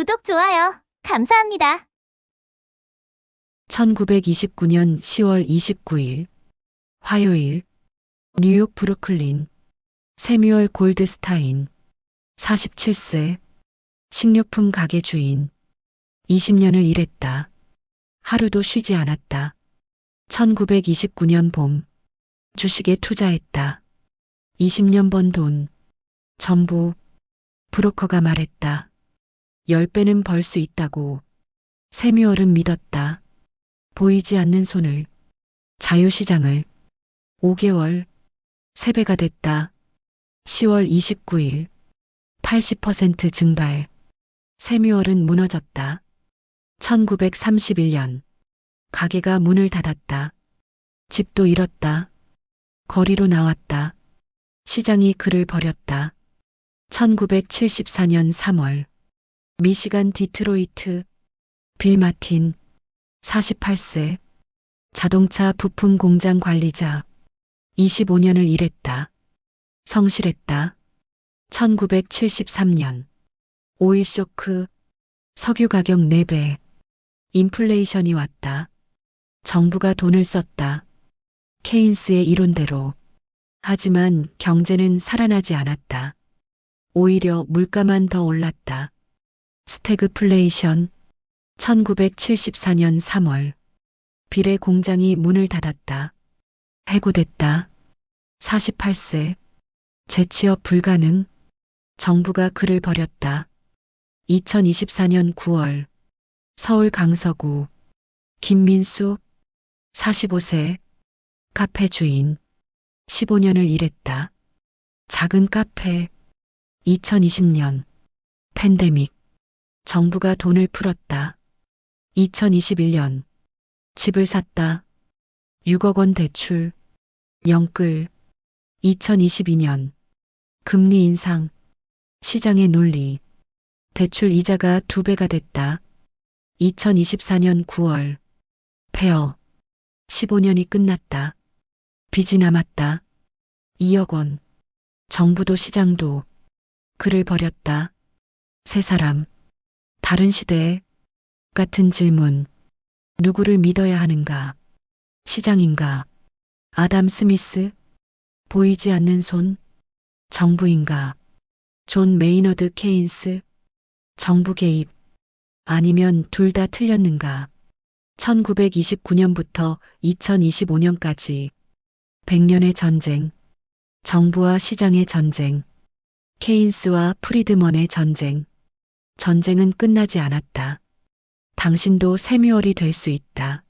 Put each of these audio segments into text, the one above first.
구독, 좋아요. 감사합니다. 1929년 10월 29일 화요일 뉴욕 브루클린 세뮤얼 골드스타인 47세 식료품 가게 주인 20년을 일했다. 하루도 쉬지 않았다. 1929년 봄 주식에 투자했다. 20년 번 돈 전부 브로커가 말했다. 10배는 벌 수 있다고. 세뮤얼은 믿었다. 보이지 않는 손을, 자유시장을. 5개월, 3배가 됐다. 10월 29일, 80% 증발. 세뮤얼은 무너졌다. 1931년, 가게가 문을 닫았다. 집도 잃었다. 거리로 나왔다. 시장이 그를 버렸다. 1974년 3월, 미시간 디트로이트, 빌 마틴, 48세, 자동차 부품 공장 관리자, 25년을 일했다. 성실했다. 1973년, 오일 쇼크, 석유 가격 4배, 인플레이션이 왔다. 정부가 돈을 썼다. 케인스의 이론대로. 하지만 경제는 살아나지 않았다. 오히려 물가만 더 올랐다. 스태그플레이션. 1974년 3월 빌의 공장이 문을 닫았다. 해고됐다. 48세 재취업 불가능. 정부가 그를 버렸다. 2024년 9월 서울 강서구 김민수 45세 카페 주인 15년을 일했다. 작은 카페. 2020년 팬데믹. 정부가 돈을 풀었다. 2021년 집을 샀다. 6억 원 대출. 영끌. 2022년 금리 인상. 시장의 논리. 대출 이자가 2배가 됐다. 2024년 9월 폐업. 15년이 끝났다. 빚이 남았다. 2억 원. 정부도 시장도 그를 버렸다. 세 사람. 다른 시대에 같은 질문. 누구를 믿어야 하는가? 시장인가? 아담 스미스? 보이지 않는 손? 정부인가? 존 메이너드 케인스? 정부 개입? 아니면 둘 다 틀렸는가? 1929년부터 2025년까지 100년의 전쟁. 정부와 시장의 전쟁. 케인스와 프리드먼의 전쟁. 전쟁은 끝나지 않았다. 당신도 세뮤얼이 될 수 있다.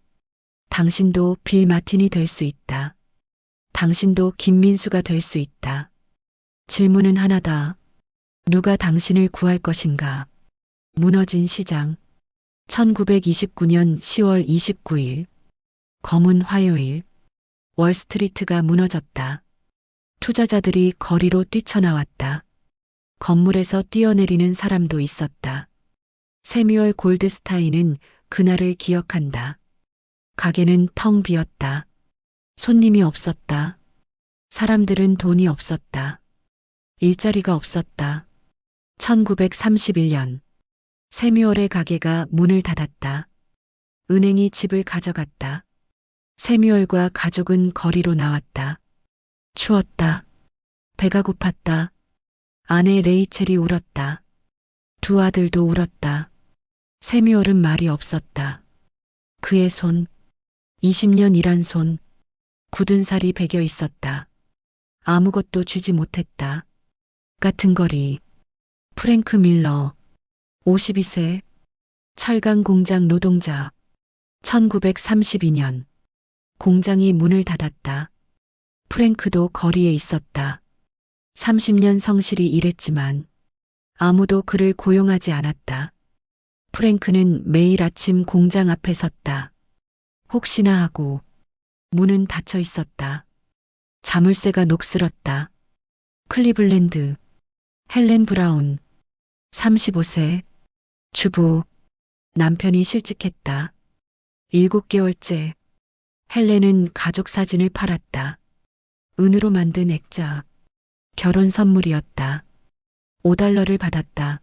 당신도 빌 마틴이 될 수 있다. 당신도 김민수가 될 수 있다. 질문은 하나다. 누가 당신을 구할 것인가? 무너진 시장. 1929년 10월 29일 검은 화요일 월스트리트가 무너졌다. 투자자들이 거리로 뛰쳐나왔다. 건물에서 뛰어내리는 사람도 있었다. 세뮤얼 골드스타인은 그날을 기억한다. 가게는 텅 비었다. 손님이 없었다. 사람들은 돈이 없었다. 일자리가 없었다. 1931년 세뮤얼의 가게가 문을 닫았다. 은행이 집을 가져갔다. 세뮤얼과 가족은 거리로 나왔다. 추웠다. 배가 고팠다. 아내 레이첼이 울었다. 두 아들도 울었다. 세뮤얼은 말이 없었다. 그의 손, 20년 일한 손, 굳은 살이 배겨 있었다. 아무것도 쥐지 못했다. 같은 거리. 프랭크 밀러, 52세, 철강 공장 노동자. 1932년 공장이 문을 닫았다. 프랭크도 거리에 있었다. 30년 성실히 일했지만 아무도 그를 고용하지 않았다. 프랭크는 매일 아침 공장 앞에 섰다. 혹시나 하고. 문은 닫혀 있었다. 자물쇠가 녹슬었다. 클리블랜드. 헬렌 브라운. 35세. 주부. 남편이 실직했다. 7개월째. 헬렌은 가족 사진을 팔았다. 은으로 만든 액자. 결혼 선물이었다. $5를 받았다.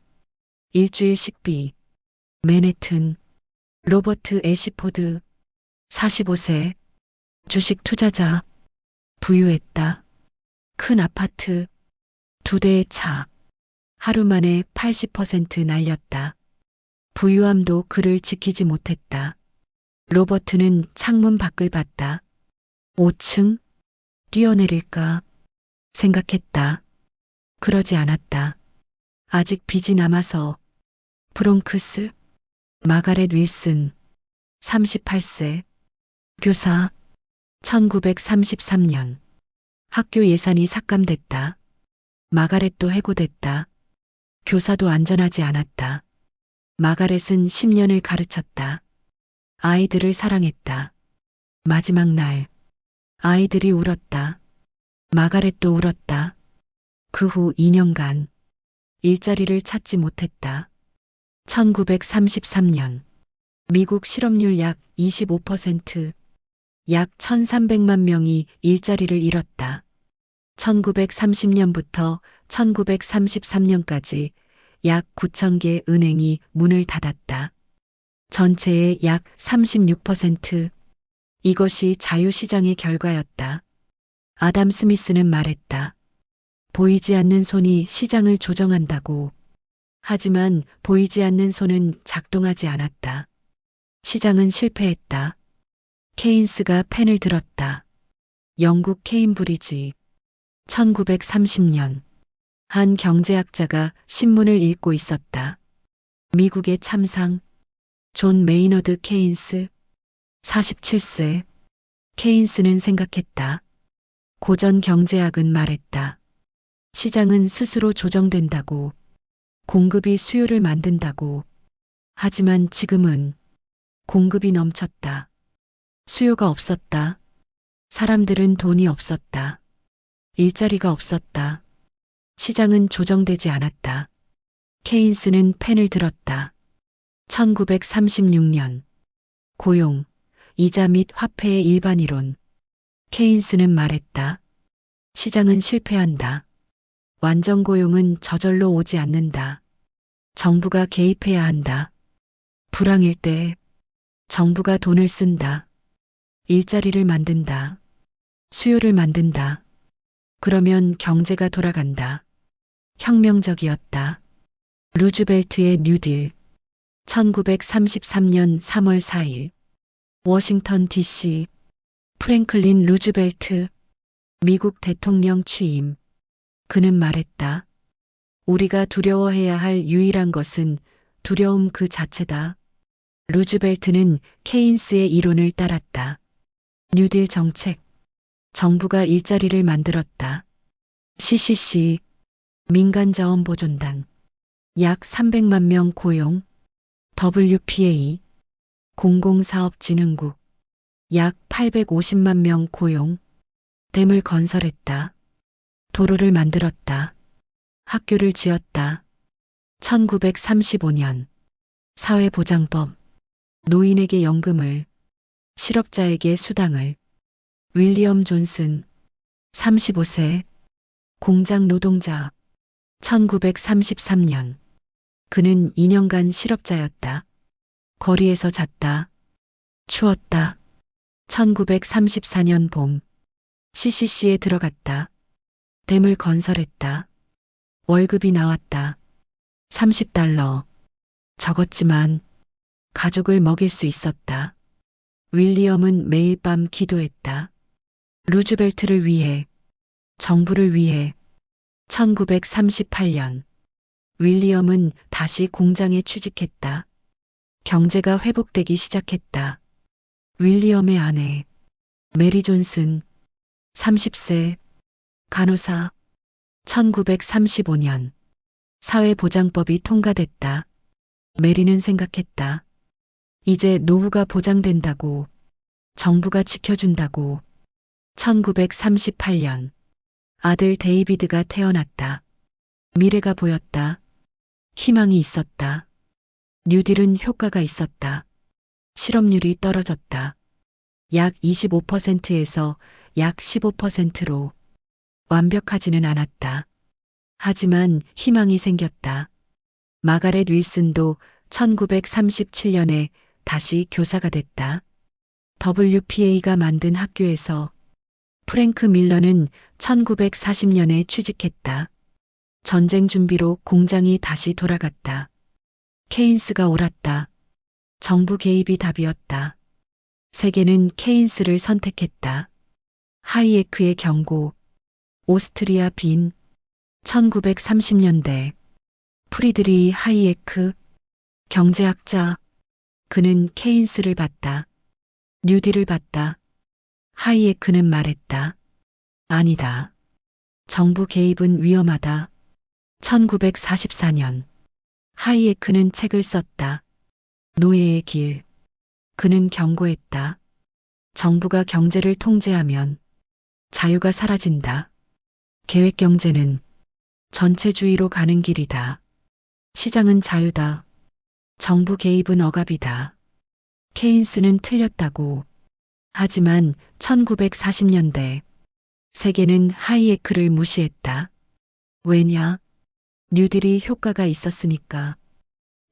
일주일 식비. 맨해튼, 로버트 애시포드, 45세, 주식 투자자, 부유했다. 큰 아파트, 2대의 차, 하루 만에 80% 날렸다. 부유함도 그를 지키지 못했다. 로버트는 창문 밖을 봤다. 5층? 뛰어내릴까? 생각했다. 그러지 않았다. 아직 빚이 남아서. 브롱크스, 마가렛 윌슨, 38세, 교사, 1933년. 학교 예산이 삭감됐다. 마가렛도 해고됐다. 교사도 안전하지 않았다. 마가렛은 10년을 가르쳤다. 아이들을 사랑했다. 마지막 날, 아이들이 울었다. 마가렛도 울었다. 그 후 2년간 일자리를 찾지 못했다. 1933년, 미국 실업률 약 25%, 약 1300만 명이 일자리를 잃었다. 1930년부터 1933년까지 약 9,000개 은행이 문을 닫았다. 전체의 약 36%. 이것이 자유시장의 결과였다. 아담 스미스는 말했다. 보이지 않는 손이 시장을 조정한다고. 하지만 보이지 않는 손은 작동하지 않았다. 시장은 실패했다. 케인스가 펜을 들었다. 영국 케임브리지. 1930년. 한 경제학자가 신문을 읽고 있었다. 미국의 참상. 존 메이너드 케인스. 47세. 케인스는 생각했다. 고전 경제학은 말했다. 시장은 스스로 조정된다고. 공급이 수요를 만든다고. 하지만 지금은 공급이 넘쳤다. 수요가 없었다. 사람들은 돈이 없었다. 일자리가 없었다. 시장은 조정되지 않았다. 케인스는 펜을 들었다. 1936년. 고용, 이자 및 화폐의 일반 이론. 케인스는 말했다. 시장은 실패한다. 완전 고용은 저절로 오지 않는다. 정부가 개입해야 한다. 불황일 때 정부가 돈을 쓴다. 일자리를 만든다. 수요를 만든다. 그러면 경제가 돌아간다. 혁명적이었다. 루즈벨트의 뉴딜. 1933년 3월 4일. 워싱턴 DC. 프랭클린 루즈벨트. 미국 대통령 취임. 그는 말했다. 우리가 두려워해야 할 유일한 것은 두려움 그 자체다. 루즈벨트는 케인스의 이론을 따랐다. 뉴딜 정책. 정부가 일자리를 만들었다. CCC. 민간자원보존단. 약 300만 명 고용. WPA. 공공사업진흥국. 약 850만 명 고용. 댐을 건설했다. 도로를 만들었다. 학교를 지었다. 1935년. 사회보장법. 노인에게 연금을, 실업자에게 수당을. 윌리엄 존슨. 35세. 공장 노동자. 1933년. 그는 2년간 실업자였다. 거리에서 잤다. 추웠다. 1934년 봄. CCC에 들어갔다. 댐을 건설했다. 월급이 나왔다. 30달러. 적었지만 가족을 먹일 수 있었다. 윌리엄은 매일 밤 기도했다. 루즈벨트를 위해, 정부를 위해. 1938년. 윌리엄은 다시 공장에 취직했다. 경제가 회복되기 시작했다. 윌리엄의 아내, 메리 존슨, 30세, 간호사. 1935년. 사회보장법이 통과됐다. 메리는 생각했다. 이제 노후가 보장된다고. 정부가 지켜준다고. 1938년. 아들 데이비드가 태어났다. 미래가 보였다. 희망이 있었다. 뉴딜은 효과가 있었다. 실업률이 떨어졌다. 약 25%에서 약 15%로. 완벽하지는 않았다. 하지만 희망이 생겼다. 마가렛 윌슨도 1937년에 다시 교사가 됐다. WPA가 만든 학교에서 프랭크 밀러는 1940년에 취직했다. 전쟁 준비로 공장이 다시 돌아갔다. 케인스가 옳았다. 정부 개입이 답이었다. 세계는 케인스를 선택했다. 하이에크의 경고. 오스트리아 빈. 1930년대. 프리드리히 하이에크. 경제학자. 그는 케인스를 봤다. 뉴딜을 봤다. 하이에크는 말했다. 아니다. 정부 개입은 위험하다. 1944년. 하이에크는 책을 썼다. 노예의 길. 그는 경고했다. 정부가 경제를 통제하면 자유가 사라진다. 계획경제는 전체주의로 가는 길이다. 시장은 자유다. 정부 개입은 억압이다. 케인스는 틀렸다고. 하지만 1940년대 세계는 하이에크를 무시했다. 왜냐? 뉴딜이 효과가 있었으니까.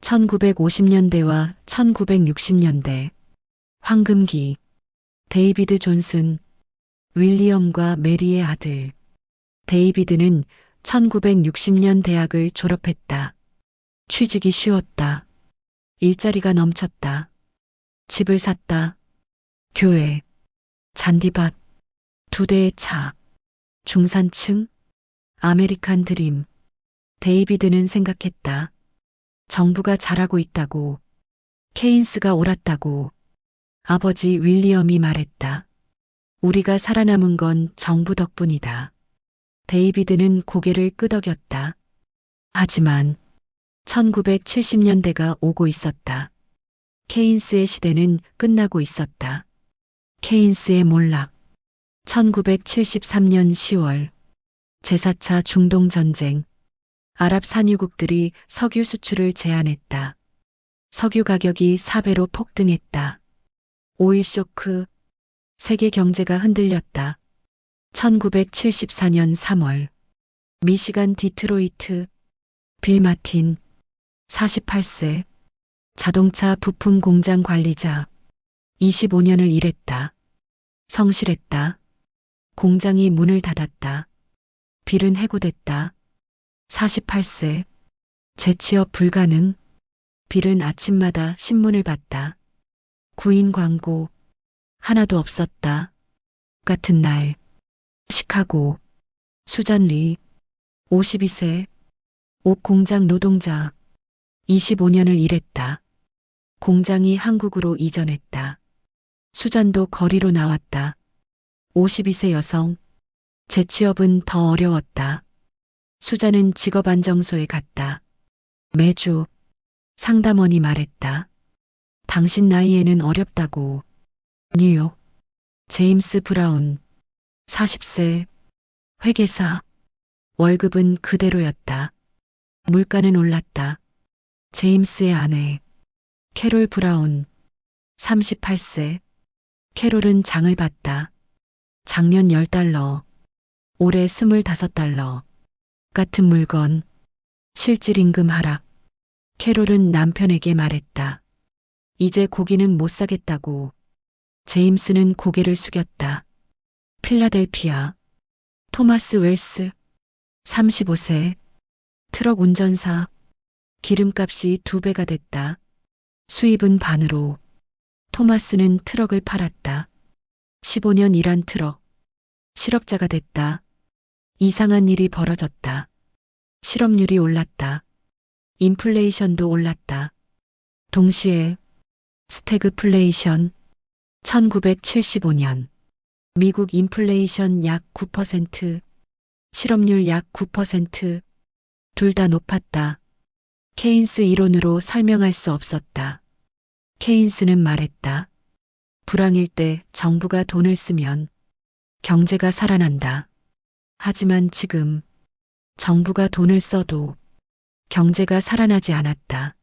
1950년대와 1960년대 황금기. 데이비드 존슨. 윌리엄과 메리의 아들. 데이비드는 1960년 대학을 졸업했다. 취직이 쉬웠다. 일자리가 넘쳤다. 집을 샀다. 교회. 잔디밭. 2대의 차. 중산층. 아메리칸 드림. 데이비드는 생각했다. 정부가 잘하고 있다고. 케인스가 옳았다고. 아버지 윌리엄이 말했다. 우리가 살아남은 건 정부 덕분이다. 데이비드는 고개를 끄덕였다. 하지만 1970년대가 오고 있었다. 케인스의 시대는 끝나고 있었다. 케인스의 몰락. 1973년 10월. 제4차 중동 전쟁. 아랍 산유국들이 석유 수출을 제한했다. 석유 가격이 4배로 폭등했다. 오일 쇼크. 세계 경제가 흔들렸다. 1974년 3월. 미시간 디트로이트. 빌 마틴. 48세. 자동차 부품 공장 관리자. 25년을 일했다. 성실했다. 공장이 문을 닫았다. 빌은 해고됐다. 48세. 재취업 불가능. 빌은 아침마다 신문을 봤다. 구인 광고. 하나도 없었다. 같은 날. 시카고. 수잔 리. 52세. 옷 공장 노동자. 25년을 일했다. 공장이 한국으로 이전했다. 수잔도 거리로 나왔다. 52세 여성. 재취업은 더 어려웠다. 수잔은 직업안정소에 갔다. 매주 상담원이 말했다. 당신 나이에는 어렵다고. 뉴욕. 제임스 브라운. 40세. 회계사. 월급은 그대로였다. 물가는 올랐다. 제임스의 아내. 캐롤 브라운. 38세. 캐롤은 장을 봤다. 작년 $10, 올해 $25. 같은 물건. 실질 임금 하락. 캐롤은 남편에게 말했다. 이제 고기는 못 사겠다고. 제임스는 고개를 숙였다. 필라델피아. 토마스 웰스. 35세. 트럭 운전사. 기름값이 2배가 됐다. 수입은 반으로. 토마스는 트럭을 팔았다. 15년 일한 트럭. 실업자가 됐다. 이상한 일이 벌어졌다. 실업률이 올랐다. 인플레이션도 올랐다. 동시에 스태그플레이션. 1975년. 미국 인플레이션 약 9%, 실업률 약 9%, 둘 다 높았다. 케인스 이론으로 설명할 수 없었다. 케인스는 말했다. 불황일 때 정부가 돈을 쓰면 경제가 살아난다. 하지만 지금 정부가 돈을 써도 경제가 살아나지 않았다.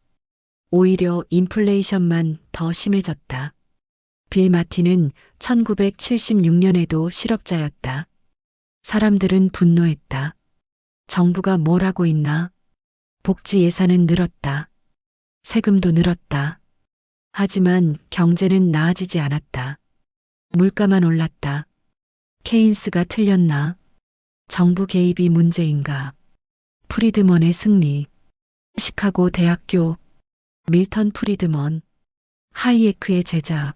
오히려 인플레이션만 더 심해졌다. 빌 마틴은 1976년에도 실업자였다. 사람들은 분노했다. 정부가 뭘 하고 있나? 복지 예산은 늘었다. 세금도 늘었다. 하지만 경제는 나아지지 않았다. 물가만 올랐다. 케인스가 틀렸나? 정부 개입이 문제인가? 프리드먼의 승리. 시카고 대학교. 밀턴 프리드먼. 하이에크의 제자.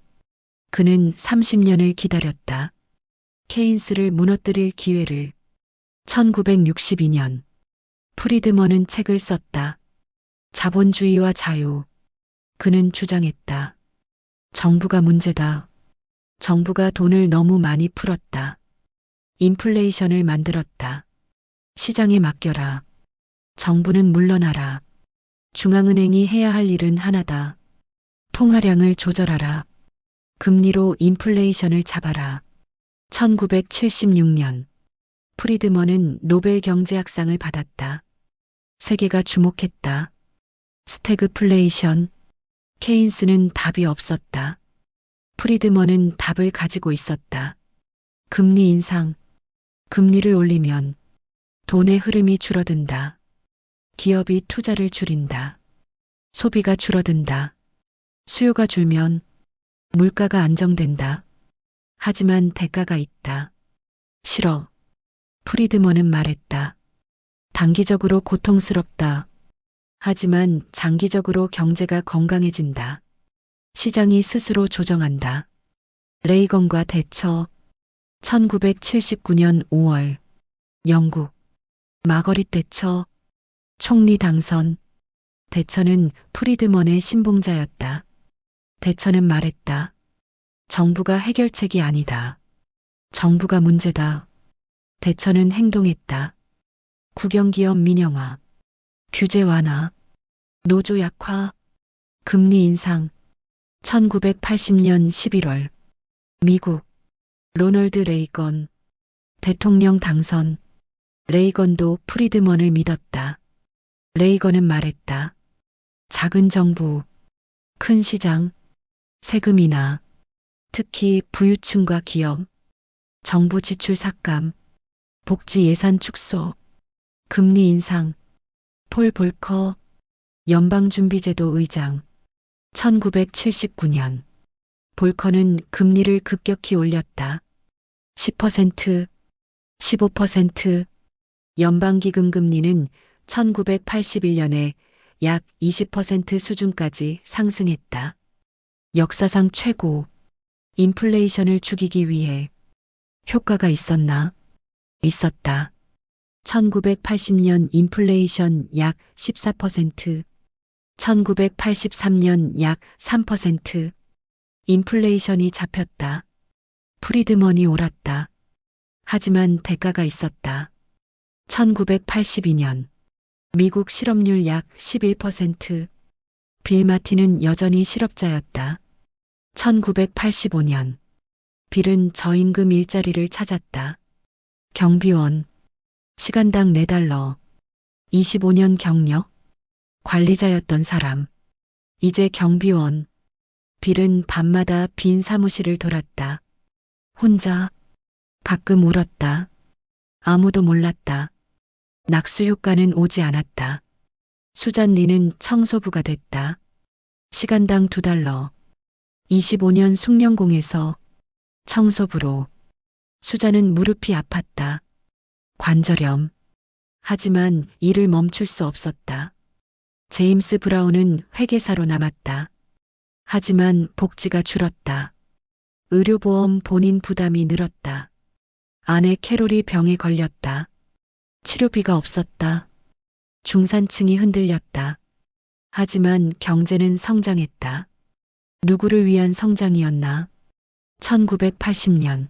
그는 30년을 기다렸다. 케인스를 무너뜨릴 기회를. 1962년. 프리드먼은 책을 썼다. 자본주의와 자유. 그는 주장했다. 정부가 문제다. 정부가 돈을 너무 많이 풀었다. 인플레이션을 만들었다. 시장에 맡겨라. 정부는 물러나라. 중앙은행이 해야 할 일은 하나다. 통화량을 조절하라. 금리로 인플레이션을 잡아라. 1976년 프리드먼은 노벨 경제학상을 받았다. 세계가 주목했다. 스태그플레이션. 케인스는 답이 없었다. 프리드먼은 답을 가지고 있었다. 금리 인상. 금리를 올리면 돈의 흐름이 줄어든다. 기업이 투자를 줄인다. 소비가 줄어든다. 수요가 줄면 물가가 안정된다. 하지만 대가가 있다. 싫어. 프리드먼은 말했다. 단기적으로 고통스럽다. 하지만 장기적으로 경제가 건강해진다. 시장이 스스로 조정한다. 레이건과 대처. 1979년 5월. 영국. 마거릿 대처. 총리 당선. 대처는 프리드먼의 신봉자였다. 대처는 말했다. 정부가 해결책이 아니다. 정부가 문제다. 대처는 행동했다. 국영기업 민영화. 규제 완화. 노조 약화. 금리 인상. 1980년 11월. 미국. 로널드 레이건. 대통령 당선. 레이건도 프리드먼을 믿었다. 레이건은 말했다. 작은 정부, 큰 시장, 세금 인하, 특히 부유층과 기업, 정부 지출 삭감, 복지 예산 축소, 금리 인상. 폴 볼커, 연방준비제도 의장. 1979년 볼커는 금리를 급격히 올렸다. 10%, 15%. 연방기금 금리는 1981년에 약 20% 수준까지 상승했다. 역사상 최고. 인플레이션을 죽이기 위해. 효과가 있었나? 있었다. 1980년 인플레이션 약 14%, 1983년 약 3%. 인플레이션이 잡혔다. 프리드먼이 옳았다. 하지만 대가가 있었다. 1982년 미국 실업률 약 11%. 빌 마틴은 여전히 실업자였다. 1985년 빌은 저임금 일자리를 찾았다. 경비원. 시간당 $4. 25년 경력. 관리자였던 사람. 이제 경비원. 빌은 밤마다 빈 사무실을 돌았다. 혼자. 가끔 울었다. 아무도 몰랐다. 낙수 효과는 오지 않았다. 수잔 리는 청소부가 됐다. 시간당 $2. 25년 숭령공에서 청소부로. 수잔은 무릎이 아팠다. 관절염. 하지만 일을 멈출 수 없었다. 제임스 브라운은 회계사로 남았다. 하지만 복지가 줄었다. 의료보험 본인 부담이 늘었다. 아내 캐롤이 병에 걸렸다. 치료비가 없었다. 중산층이 흔들렸다. 하지만 경제는 성장했다. 누구를 위한 성장이었나? 1980년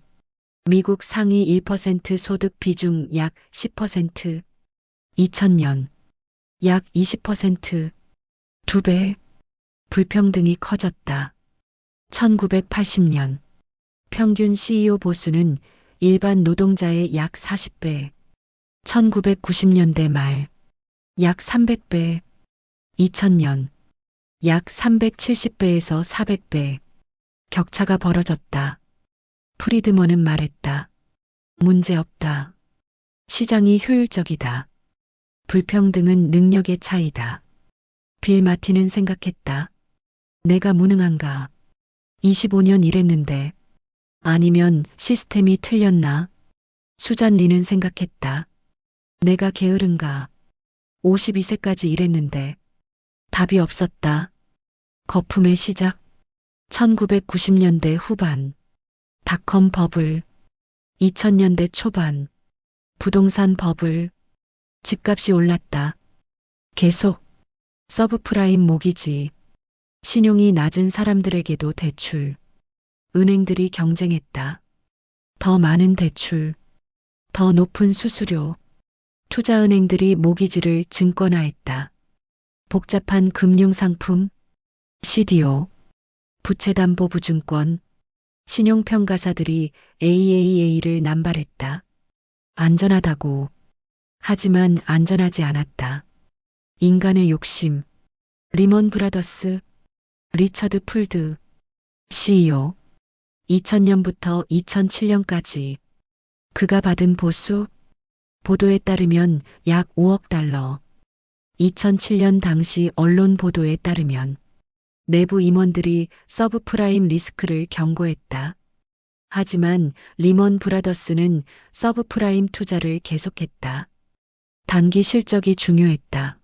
미국 상위 1% 소득 비중 약 10%. 2000년 약 20%. 2배. 불평등이 커졌다. 1980년 평균 CEO 보수는 일반 노동자의 약 40배. 1990년대 말 약 300배. 2000년 약 370배에서 400배. 격차가 벌어졌다. 프리드먼은 말했다. 문제없다. 시장이 효율적이다. 불평등은 능력의 차이다. 빌 마티는 생각했다. 내가 무능한가? 25년 일했는데. 아니면 시스템이 틀렸나? 수잔 리는 생각했다. 내가 게으른가? 52세까지 일했는데. 답이 없었다. 거품의 시작. 1990년대 후반. 닷컴 버블. 2000년대 초반. 부동산 버블. 집값이 올랐다. 계속. 서브프라임 모기지. 신용이 낮은 사람들에게도 대출. 은행들이 경쟁했다. 더 많은 대출. 더 높은 수수료. 투자은행들이 모기지를 증권화했다. 복잡한 금융상품. CDO. 부채담보부증권. 신용평가사들이 AAA를 남발했다. 안전하다고. 하지만 안전하지 않았다. 인간의 욕심. 리먼 브라더스. 리처드 풀드. CEO. 2000년부터 2007년까지. 그가 받은 보수. 보도에 따르면 약 5억 달러. 2007년 당시 언론 보도에 따르면 내부 임원들이 서브프라임 리스크를 경고했다. 하지만 리먼 브라더스는 서브프라임 투자를 계속했다. 단기 실적이 중요했다.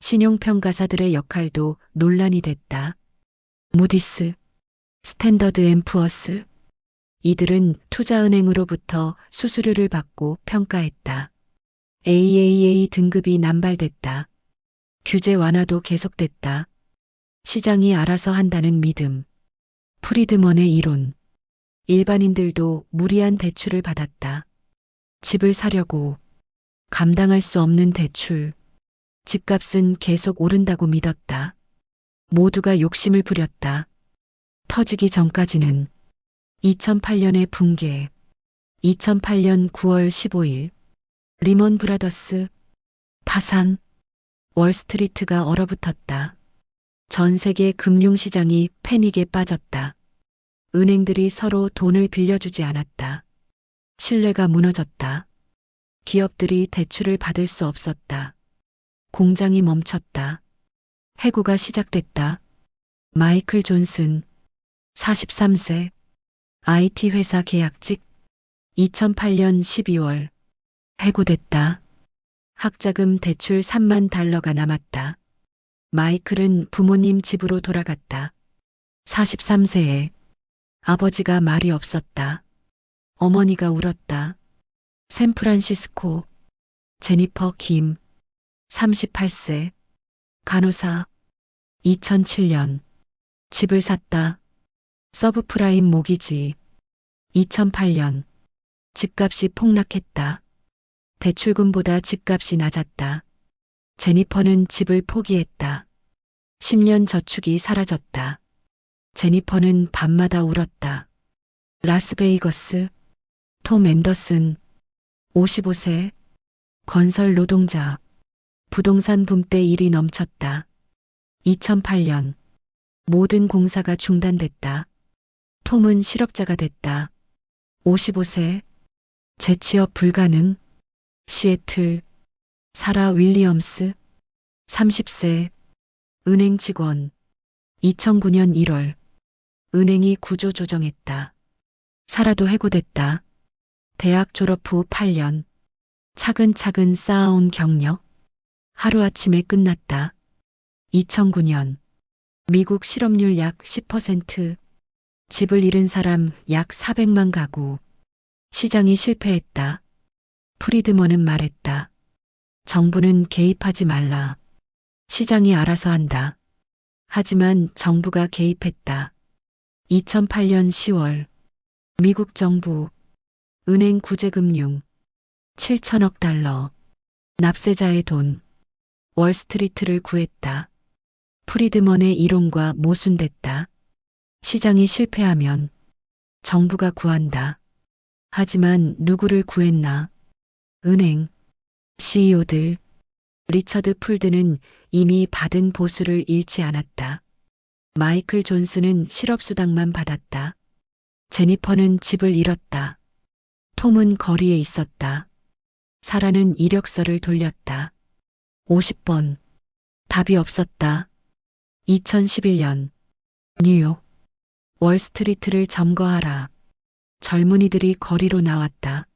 신용평가사들의 역할도 논란이 됐다. 무디스, 스탠더드 앤 푸어스. 이들은 투자은행으로부터 수수료를 받고 평가했다. AAA 등급이 남발됐다. 규제 완화도 계속됐다. 시장이 알아서 한다는 믿음. 프리드먼의 이론. 일반인들도 무리한 대출을 받았다. 집을 사려고. 감당할 수 없는 대출. 집값은 계속 오른다고 믿었다. 모두가 욕심을 부렸다. 터지기 전까지는. 2008년의 붕괴. 2008년 9월 15일. 리먼 브라더스. 파산. 월스트리트가 얼어붙었다. 전 세계 금융시장이 패닉에 빠졌다. 은행들이 서로 돈을 빌려주지 않았다. 신뢰가 무너졌다. 기업들이 대출을 받을 수 없었다. 공장이 멈췄다. 해고가 시작됐다. 마이클 존슨. 43세. IT 회사 계약직. 2008년 12월. 해고됐다. 학자금 대출 3만 달러가 남았다. 마이클은 부모님 집으로 돌아갔다. 43세에 아버지가 말이 없었다. 어머니가 울었다. 샌프란시스코. 제니퍼 김. 38세. 간호사. 2007년. 집을 샀다. 서브프라임 모기지. 2008년. 집값이 폭락했다. 대출금보다 집값이 낮았다. 제니퍼는 집을 포기했다. 10년 저축이 사라졌다. 제니퍼는 밤마다 울었다. 라스베이거스. 톰 앤더슨. 55세. 건설 노동자. 부동산 붐 때 일이 넘쳤다. 2008년. 모든 공사가 중단됐다. 톰은 실업자가 됐다. 55세. 재취업 불가능. 시애틀. 사라 윌리엄스. 30세. 은행 직원. 2009년 1월. 은행이 구조 조정했다. 사라도 해고됐다. 대학 졸업 후 8년. 차근차근 쌓아온 경력. 하루아침에 끝났다. 2009년. 미국 실업률 약 10%. 집을 잃은 사람 약 400만 가구. 시장이 실패했다. 프리드먼은 말했다. 정부는 개입하지 말라. 시장이 알아서 한다. 하지만 정부가 개입했다. 2008년 10월. 미국 정부. 은행 구제금융. 7천억 달러. 납세자의 돈. 월스트리트를 구했다. 프리드먼의 이론과 모순됐다. 시장이 실패하면 정부가 구한다. 하지만 누구를 구했나? 은행, CEO들. 리처드 풀드는 이미 받은 보수를 잃지 않았다. 마이클 존슨은 실업수당만 받았다. 제니퍼는 집을 잃었다. 톰은 거리에 있었다. 사라는 이력서를 돌렸다. 50번. 답이 없었다. 2011년 뉴욕 월스트리트를 점거하라. 젊은이들이 거리로 나왔다.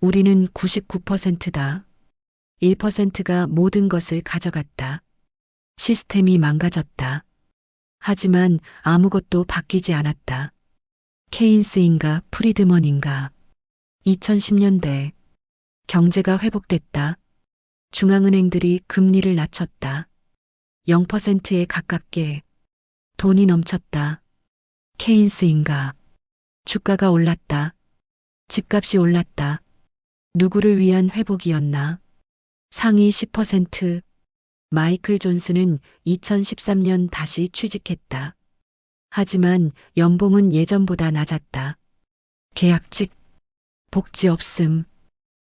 우리는 99%다. 1%가 모든 것을 가져갔다. 시스템이 망가졌다. 하지만 아무것도 바뀌지 않았다. 케인스인가 프리드먼인가. 2010년대 경제가 회복됐다. 중앙은행들이 금리를 낮췄다. 0%에 가깝게 돈이 넘쳤다. 케인스인가. 주가가 올랐다. 집값이 올랐다. 누구를 위한 회복이었나? 상위 10%. 마이클 존슨은 2013년 다시 취직했다. 하지만 연봉은 예전보다 낮았다. 계약직, 복지 없음.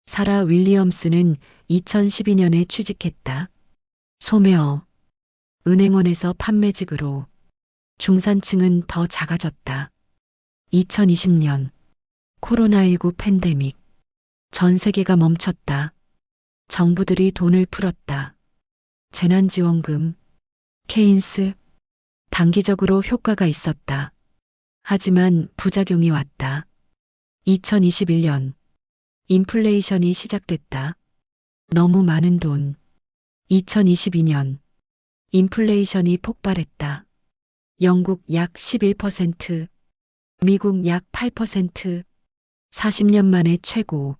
사라 윌리엄스는 2012년에 취직했다. 소매어, 은행원에서 판매직으로. 중산층은 더 작아졌다. 2020년 코로나19 팬데믹. 전 세계가 멈췄다. 정부들이 돈을 풀었다. 재난지원금, 케인스, 단기적으로 효과가 있었다. 하지만 부작용이 왔다. 2021년 인플레이션이 시작됐다. 너무 많은 돈. 2022년 인플레이션이 폭발했다. 영국 약 11%, 미국 약 8%, 40년 만에 최고.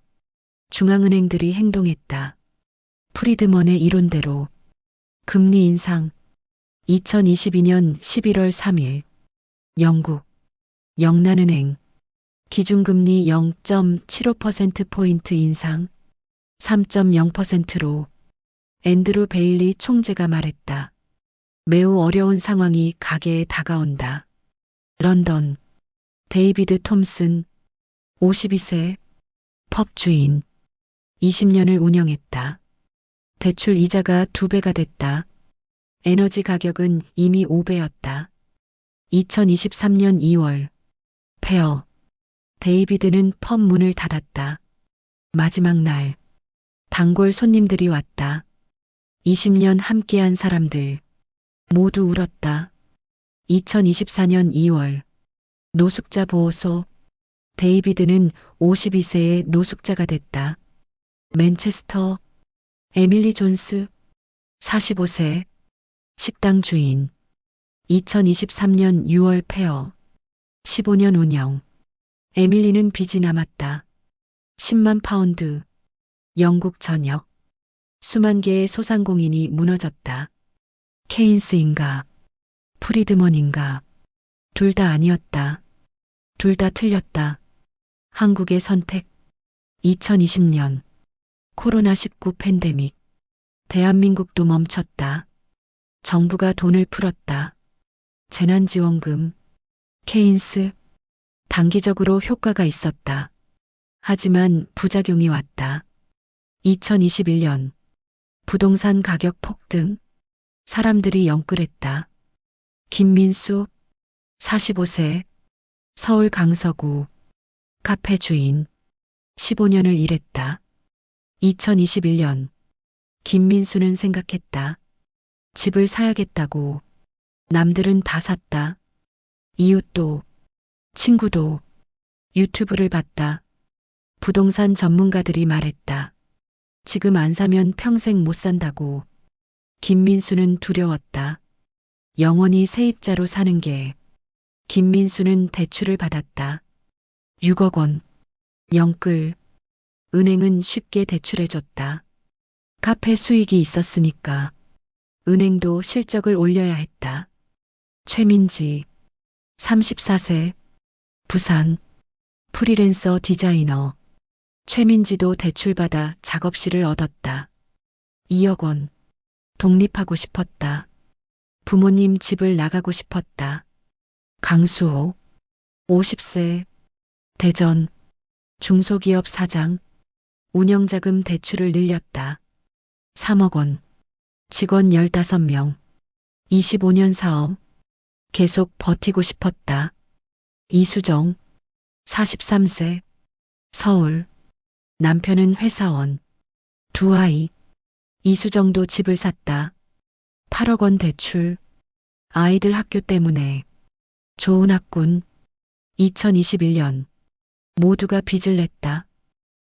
중앙은행들이 행동했다. 프리드먼의 이론대로. 금리 인상. 2022년 11월 3일 영국 영란은행 기준금리 0.75%포인트 인상 3.0%로. 앤드루 베일리 총재가 말했다. 매우 어려운 상황이 가게에 다가온다. 런던 데이비드 톰슨 52세 펍 주인 20년을 운영했다. 대출 이자가 2배가 됐다. 에너지 가격은 이미 5배였다. 2023년 2월 페어 데이비드는 펍 문을 닫았다. 마지막 날 단골 손님들이 왔다. 20년 함께한 사람들 모두 울었다. 2024년 2월 노숙자 보호소 데이비드는 52세의 노숙자가 됐다. 맨체스터 에밀리 존스 45세 식당 주인 2023년 6월 폐업 15년 운영 에밀리는 빚이 남았다. 10만 파운드 영국 전역 수만 개의 소상공인이 무너졌다. 케인스인가 프리드먼인가 둘 다 아니었다. 둘 다 틀렸다. 한국의 선택 2020년 코로나19 팬데믹 대한민국도 멈췄다. 정부가 돈을 풀었다. 재난지원금 케인스 단기적으로 효과가 있었다. 하지만 부작용이 왔다. 2021년 부동산 가격 폭등 사람들이 영끌했다. 김민수 45세 서울 강서구 카페 주인 15년을 일했다. 2021년 김민수는 생각했다. 집을 사야겠다고. 남들은 다 샀다. 이웃도 친구도 유튜브를 봤다. 부동산 전문가들이 말했다. 지금 안 사면 평생 못 산다고. 김민수는 두려웠다. 영원히 세입자로 사는 게. 김민수는 대출을 받았다. 6억 원. 영끌. 은행은 쉽게 대출해줬다. 카페 수익이 있었으니까. 은행도 실적을 올려야 했다. 최민지 34세 부산 프리랜서 디자이너 최민지도 대출받아 작업실을 얻었다. 2억 원. 독립하고 싶었다. 부모님 집을 나가고 싶었다. 강수호 50세 대전 중소기업 사장 운영자금 대출을 늘렸다. 3억 원. 직원 15명. 25년 사업. 계속 버티고 싶었다. 이수정 43세 서울 남편은 회사원 두 아이 이수정도 집을 샀다. 8억 원 대출, 아이들 학교 때문에, 좋은 학군, 2021년, 모두가 빚을 냈다.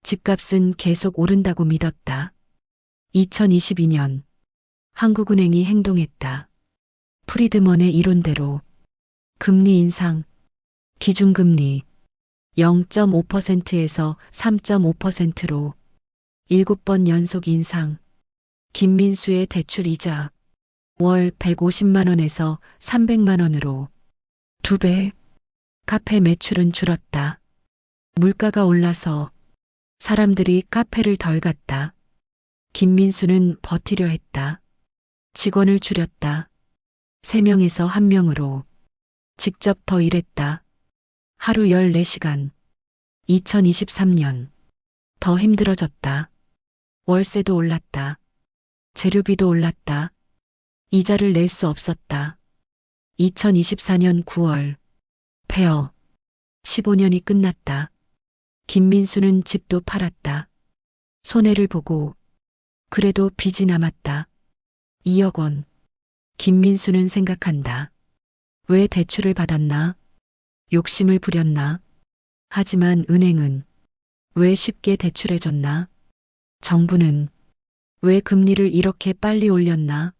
집값은 계속 오른다고 믿었다. 2022년, 한국은행이 행동했다. 프리드먼의 이론대로, 금리 인상, 기준금리 0.5%에서 3.5%로 7번 연속 인상, 김민수의 대출 이자 월 150만 원에서 300만 원으로 2배, 카페 매출은 줄었다. 물가가 올라서 사람들이 카페를 덜 갔다. 김민수는 버티려 했다. 직원을 줄였다. 3명에서 1명으로 직접 더 일했다. 하루 14시간. 2023년. 더 힘들어졌다. 월세도 올랐다. 재료비도 올랐다. 이자를 낼 수 없었다. 2024년 9월. 폐업. 15년이 끝났다. 김민수는 집도 팔았다. 손해를 보고 그래도 빚이 남았다. 2억 원. 김민수는 생각한다. 왜 대출을 받았나? 욕심을 부렸나? 하지만 은행은 왜 쉽게 대출해줬나? 정부는 왜 금리를 이렇게 빨리 올렸나?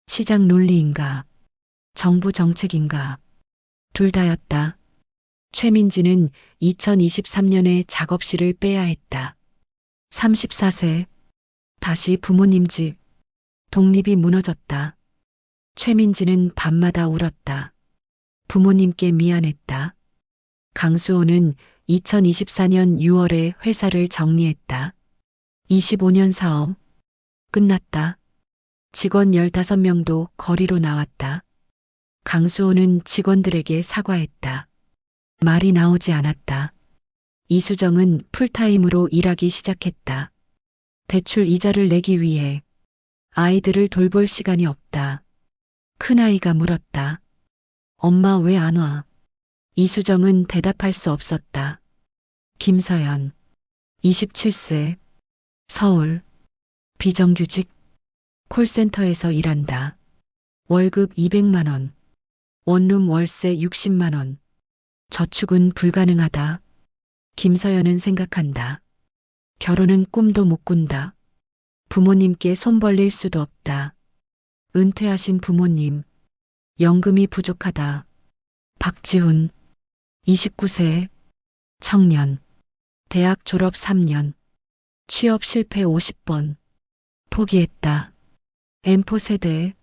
시장 논리인가? 정부 정책인가? 둘 다였다. 최민지는 2023년에 작업실을 빼야 했다. 34세. 다시 부모님 집. 독립이 무너졌다. 최민지는 밤마다 울었다. 부모님께 미안했다. 강수호는 2024년 6월에 회사를 정리했다. 25년 사업. 끝났다. 직원 15명도 거리로 나왔다. 강수호는 직원들에게 사과했다. 말이 나오지 않았다. 이수정은 풀타임으로 일하기 시작했다. 대출 이자를 내기 위해 아이들을 돌볼 시간이 없다. 큰아이가 물었다. 엄마 왜 안 와? 이수정은 대답할 수 없었다. 김서연, 27세, 서울, 비정규직, 콜센터에서 일한다. 월급 200만 원, 원룸 월세 60만 원, 저축은 불가능하다. 김서연은 생각한다. 결혼은 꿈도 못 꾼다. 부모님께 손 벌릴 수도 없다. 은퇴하신 부모님, 연금이 부족하다. 박지훈, 29세, 청년, 대학 졸업 3년, 취업 실패 50번, 포기했다. M4 세대,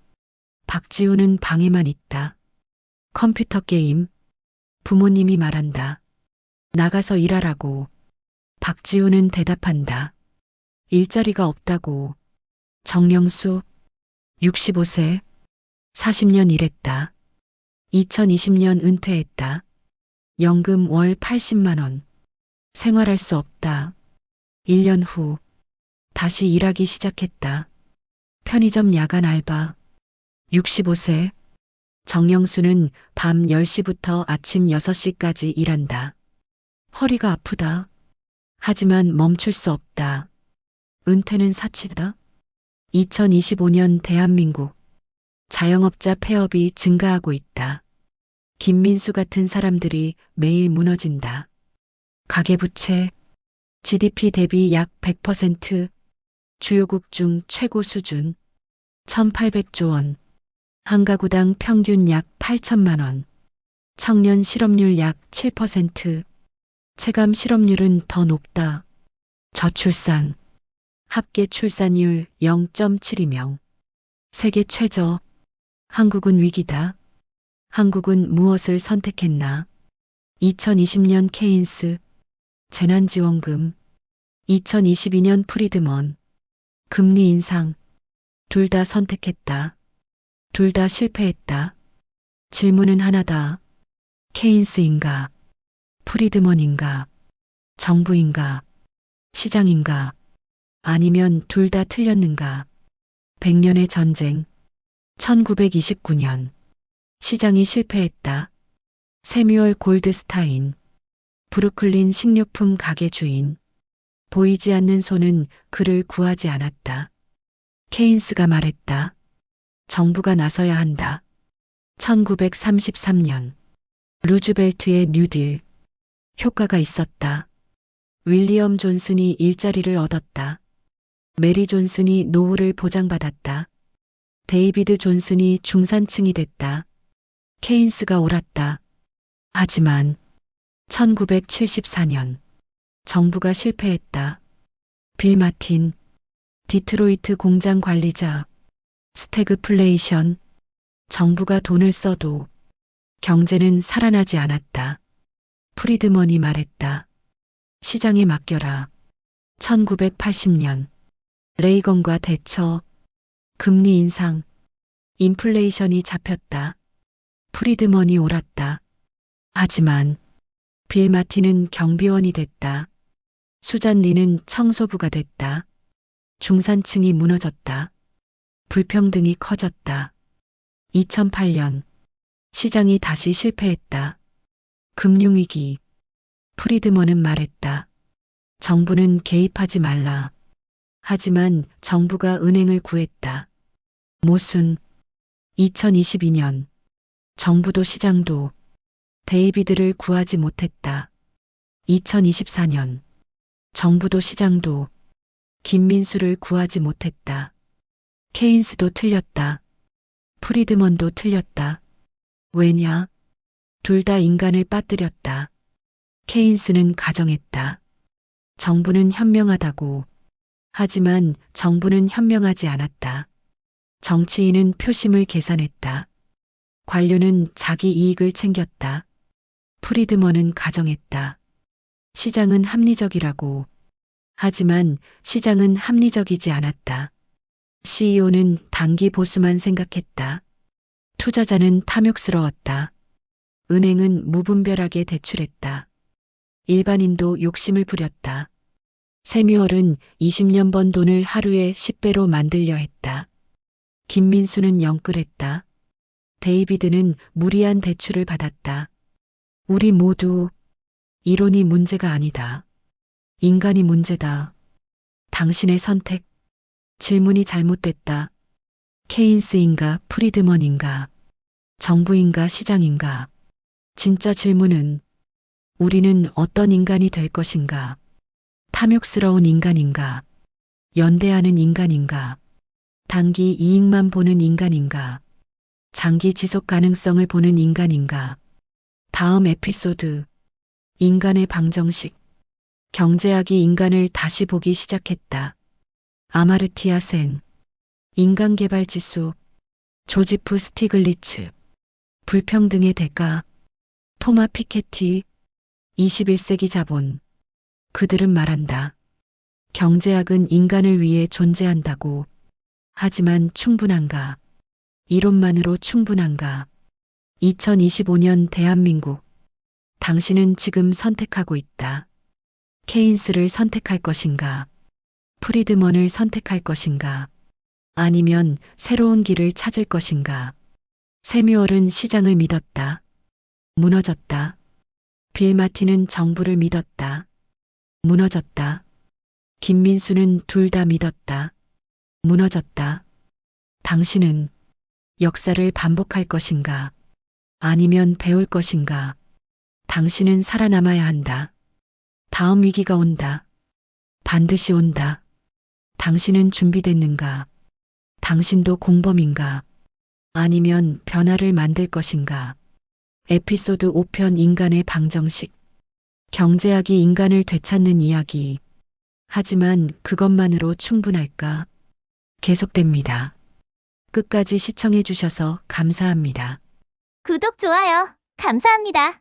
박지훈은 방에만 있다. 컴퓨터 게임, 부모님이 말한다. 나가서 일하라고. 박지훈은 대답한다. 일자리가 없다고. 정영수, 65세, 40년 일했다. 2020년 은퇴했다. 연금 월 80만 원. 생활할 수 없다. 1년 후 다시 일하기 시작했다. 편의점 야간 알바. 65세. 정영수는 밤 10시부터 아침 6시까지 일한다. 허리가 아프다. 하지만 멈출 수 없다. 은퇴는 사치다. 2025년 대한민국. 자영업자 폐업이 증가하고 있다. 김민수 같은 사람들이 매일 무너진다. 가계부채, GDP 대비 약 100%, 주요국 중 최고 수준, 1,800조 원, 한 가구당 평균 약 8천만 원, 청년 실업률 약 7%, 체감 실업률은 더 높다. 저출산, 합계 출산율 0.72명, 세계 최저. 한국은 위기다. 한국은 무엇을 선택했나? 2020년 케인스, 재난지원금, 2022년 프리드먼, 금리 인상, 둘 다 선택했다. 둘 다 실패했다. 질문은 하나다. 케인스인가? 프리드먼인가? 정부인가? 시장인가? 아니면 둘 다 틀렸는가? 100년의 전쟁. 1929년. 시장이 실패했다. 세뮤얼 골드스타인. 브루클린 식료품 가게 주인. 보이지 않는 손은 그를 구하지 않았다. 케인스가 말했다. 정부가 나서야 한다. 1933년 루즈벨트의 뉴딜. 효과가 있었다. 윌리엄 존슨이 일자리를 얻었다. 메리 존슨이 노후를 보장받았다. 데이비드 존슨이 중산층이 됐다. 케인스가 옳았다. 하지만 1974년 정부가 실패했다. 빌 마틴, 디트로이트 공장 관리자, 스태그플레이션. 정부가 돈을 써도 경제는 살아나지 않았다. 프리드먼이 말했다. 시장에 맡겨라. 1980년 레이건과 대처. 금리 인상, 인플레이션이 잡혔다. 프리드먼이 옳았다. 하지만 빌 마틴은 경비원이 됐다. 수잔 리는 청소부가 됐다. 중산층이 무너졌다. 불평등이 커졌다. 2008년 시장이 다시 실패했다. 금융위기. 프리드먼은 말했다. 정부는 개입하지 말라. 하지만 정부가 은행을 구했다. 모순. 2022년 정부도 시장도 데이비드를 구하지 못했다. 2024년 정부도 시장도 김민수를 구하지 못했다. 케인스도 틀렸다. 프리드먼도 틀렸다. 왜냐? 둘 다 인간을 빠뜨렸다. 케인스는 가정했다. 정부는 현명하다고. 하지만 정부는 현명하지 않았다. 정치인은 표심을 계산했다. 관료는 자기 이익을 챙겼다. 프리드먼은 가정했다. 시장은 합리적이라고. 하지만 시장은 합리적이지 않았다. CEO는 단기 보수만 생각했다. 투자자는 탐욕스러웠다. 은행은 무분별하게 대출했다. 일반인도 욕심을 부렸다. 세뮤얼은 20년 번 돈을 하루에 10배로 만들려 했다. 김민수는 영끌했다. 데이비드는 무리한 대출을 받았다. 우리 모두 이론이 문제가 아니다. 인간이 문제다. 당신의 선택. 질문이 잘못됐다. 케인스인가 프리드먼인가? 정부인가 시장인가? 진짜 질문은 우리는 어떤 인간이 될 것인가? 탐욕스러운 인간인가? 연대하는 인간인가? 단기 이익만 보는 인간인가? 장기 지속 가능성을 보는 인간인가? 다음 에피소드. 인간의 방정식. 경제학이 인간을 다시 보기 시작했다. 아마르티아 센. 인간개발지수. 조지프 스티글리츠. 불평등의 대가. 토마 피케티. 21세기 자본. 그들은 말한다. 경제학은 인간을 위해 존재한다고. 하지만 충분한가? 이론만으로 충분한가? 2025년 대한민국. 당신은 지금 선택하고 있다. 케인스를 선택할 것인가? 프리드먼을 선택할 것인가? 아니면 새로운 길을 찾을 것인가? 세뮤얼은 시장을 믿었다. 무너졌다. 빌 마틴은 정부를 믿었다. 무너졌다. 김민수는 둘 다 믿었다. 무너졌다. 당신은 역사를 반복할 것인가? 아니면 배울 것인가? 당신은 살아남아야 한다. 다음 위기가 온다. 반드시 온다. 당신은 준비됐는가? 당신도 공범인가? 아니면 변화를 만들 것인가? 에피소드 5편 인간의 방정식. 경제학이 인간을 되찾는 이야기. 하지만 그것만으로 충분할까? 계속됩니다. 끝까지 시청해 주셔서 감사합니다. 구독, 좋아요. 감사합니다.